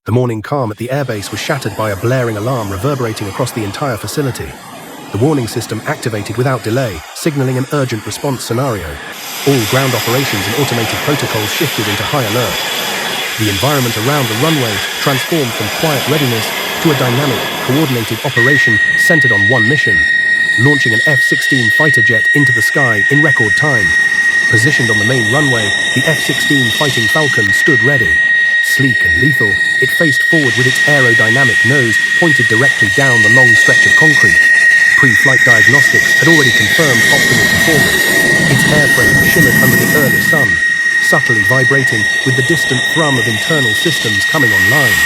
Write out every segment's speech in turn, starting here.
The morning calm at the airbase was shattered by a blaring alarm reverberating across the entire facility. The warning system activated without delay, signaling an urgent response scenario. All ground operations and automated protocols shifted into high alert. The environment around the runway transformed from quiet readiness to a dynamic, coordinated operation centered on one mission: launching an F-16 fighter jet into the sky in record time. Positioned on the main runway, the F-16 Fighting Falcon stood ready. Sleek and lethal, it faced forward with its aerodynamic nose pointed directly down the long stretch of concrete. Pre-flight diagnostics had already confirmed optimal performance. Its airframe shimmered under the early sun, subtly vibrating with the distant thrum of internal systems coming online.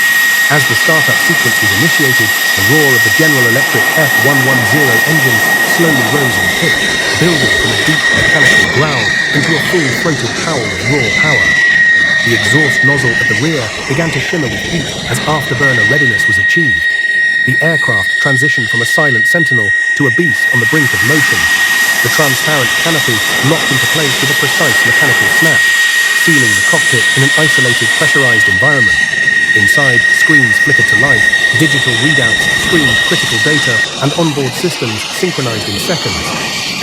As the startup sequence was initiated, the roar of the General Electric F-110 engine slowly rose in pitch, building from a deep mechanical growl into a full-throated howl of raw power. The exhaust nozzle at the rear began to shimmer with heat as afterburner readiness was achieved. The aircraft transitioned from a silent sentinel to a beast on the brink of motion. The transparent canopy locked into place with a precise mechanical snap, sealing the cockpit in an isolated, pressurized environment. Inside, screens flickered to life, digital readouts streamed critical data, and onboard systems synchronized in seconds.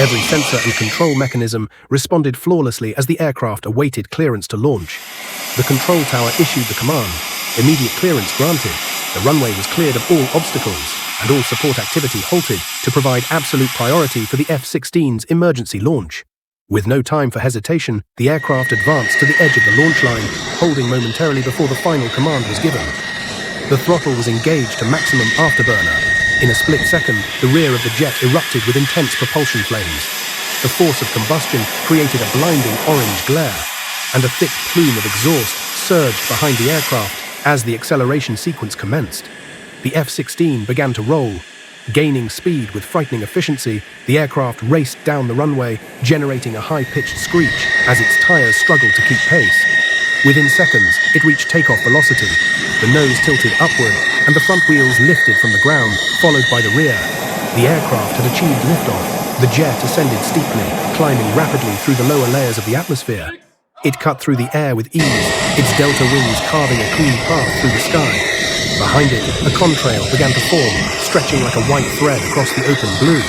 Every sensor and control mechanism responded flawlessly as the aircraft awaited clearance to launch. The control tower issued the command. Immediate clearance granted. The runway was cleared of all obstacles, and all support activity halted to provide absolute priority for the F-16's emergency launch. With no time for hesitation, the aircraft advanced to the edge of the launch line, holding momentarily before the final command was given. The throttle was engaged to maximum afterburner. In a split second, the rear of the jet erupted with intense propulsion flames. The force of combustion created a blinding orange glare, and a thick plume of exhaust surged behind the aircraft as the acceleration sequence commenced. The F-16 began to roll. Gaining speed with frightening efficiency, the aircraft raced down the runway, generating a high-pitched screech as its tires struggled to keep pace. Within seconds, it reached takeoff velocity. The nose tilted upward, and the front wheels lifted from the ground, followed by the rear. The aircraft had achieved liftoff. The jet ascended steeply, climbing rapidly through the lower layers of the atmosphere. It cut through the air with ease, its delta wings carving a clean path through the sky. Behind it, a contrail began to form, stretching like a white thread across the open blue.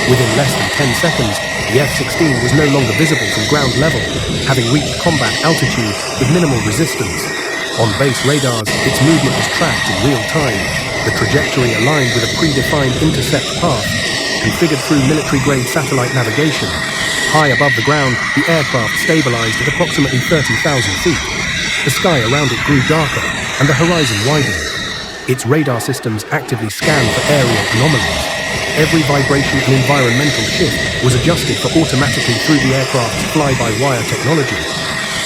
Within less than 10 seconds, the F-16 was no longer visible from ground level, having reached combat altitude with minimal resistance. On base radars, its movement was tracked in real time, the trajectory aligned with a predefined intercept path, configured through military-grade satellite navigation. High above the ground, the aircraft stabilized at approximately 30,000 feet. The sky around it grew darker, and the horizon widened. Its radar systems actively scanned for aerial anomalies. Every vibration and environmental shift was adjusted for automatically through the aircraft's fly-by-wire technology.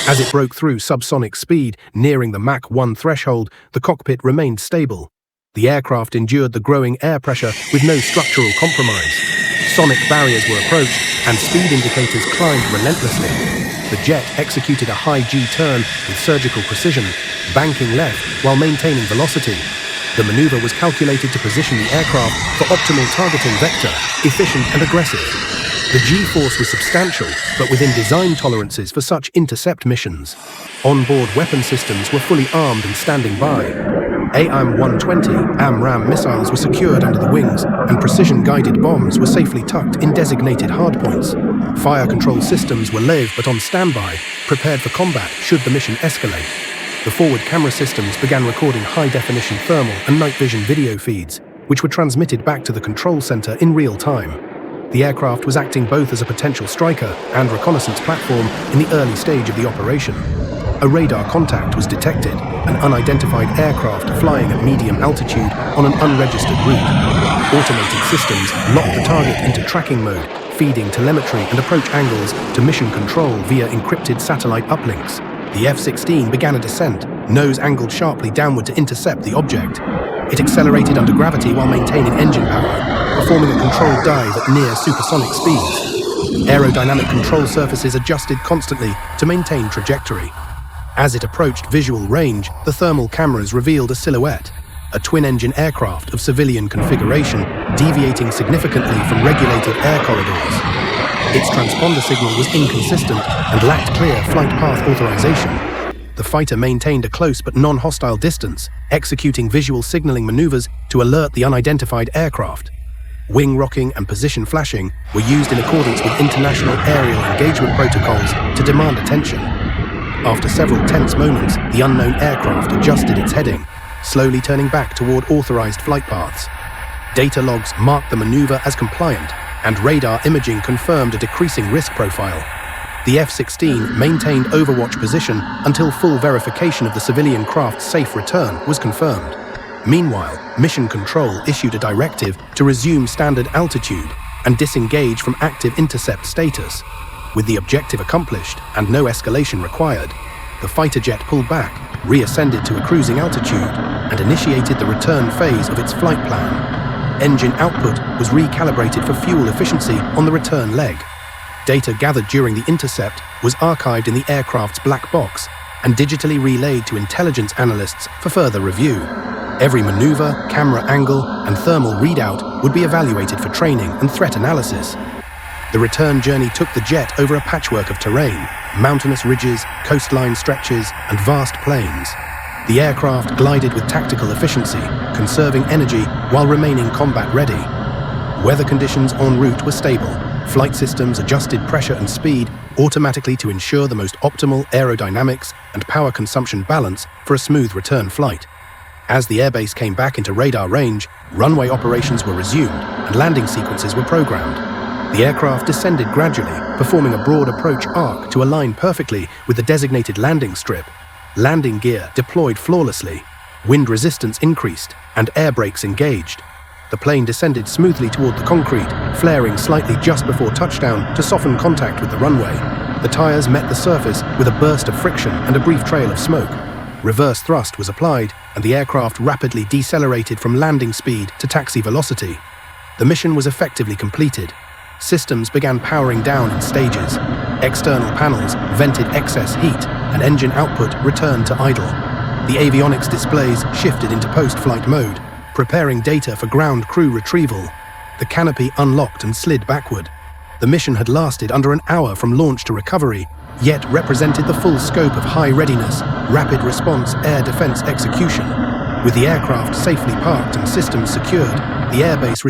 As it broke through subsonic speed, nearing the Mach 1 threshold, the cockpit remained stable. The aircraft endured the growing air pressure with no structural compromise. Sonic barriers were approached, and speed indicators climbed relentlessly. The jet executed a high G-turn with surgical precision, banking left while maintaining velocity. The maneuver was calculated to position the aircraft for optimal targeting vector, efficient and aggressive. The G-force was substantial, but within design tolerances for such intercept missions. Onboard weapon systems were fully armed and standing by. AIM-120 AMRAAM missiles were secured under the wings, and precision-guided bombs were safely tucked in designated hardpoints. Fire control systems were live but on standby, prepared for combat should the mission escalate. The forward camera systems began recording high-definition thermal and night vision video feeds, which were transmitted back to the control center in real time. The aircraft was acting both as a potential striker and reconnaissance platform in the early stage of the operation. A radar contact was detected, an unidentified aircraft flying at medium altitude on an unregistered route. Automated systems locked the target into tracking mode, feeding telemetry and approach angles to mission control via encrypted satellite uplinks. The F-16 began a descent, nose angled sharply downward to intercept the object. It accelerated under gravity while maintaining engine power, performing a controlled dive at near supersonic speeds. Aerodynamic control surfaces adjusted constantly to maintain trajectory. As it approached visual range, the thermal cameras revealed a silhouette, a twin-engine aircraft of civilian configuration, deviating significantly from regulated air corridors. Its transponder signal was inconsistent and lacked clear flight path authorization. The fighter maintained a close but non-hostile distance, executing visual signaling maneuvers to alert the unidentified aircraft. Wing rocking and position flashing were used in accordance with international aerial engagement protocols to demand attention. After several tense moments, the unknown aircraft adjusted its heading, slowly turning back toward authorized flight paths. Data logs marked the maneuver as compliant, and radar imaging confirmed a decreasing risk profile. The F-16 maintained overwatch position until full verification of the civilian craft's safe return was confirmed. Meanwhile, Mission Control issued a directive to resume standard altitude and disengage from active intercept status. With the objective accomplished and no escalation required, the fighter jet pulled back, reascended to a cruising altitude, and initiated the return phase of its flight plan. Engine output was recalibrated for fuel efficiency on the return leg. Data gathered during the intercept was archived in the aircraft's black box and digitally relayed to intelligence analysts for further review. Every maneuver, camera angle, and thermal readout would be evaluated for training and threat analysis. The return journey took the jet over a patchwork of terrain, mountainous ridges, coastline stretches, and vast plains. The aircraft glided with tactical efficiency, conserving energy while remaining combat-ready. Weather conditions en route were stable. Flight systems adjusted pressure and speed automatically to ensure the most optimal aerodynamics and power consumption balance for a smooth return flight. As the airbase came back into radar range, runway operations were resumed and landing sequences were programmed. The aircraft descended gradually, performing a broad approach arc to align perfectly with the designated landing strip. Landing gear deployed flawlessly, wind resistance increased, and air brakes engaged. The plane descended smoothly toward the concrete, flaring slightly just before touchdown to soften contact with the runway. The tires met the surface with a burst of friction and a brief trail of smoke. Reverse thrust was applied, and the aircraft rapidly decelerated from landing speed to taxi velocity. The mission was effectively completed. Systems began powering down in stages. External panels vented excess heat, and engine output returned to idle. The avionics displays shifted into post-flight mode, preparing data for ground crew retrieval. The canopy unlocked and slid backward. The mission had lasted under an hour from launch to recovery, yet represented the full scope of high readiness, rapid response air defense execution. With the aircraft safely parked and systems secured, the airbase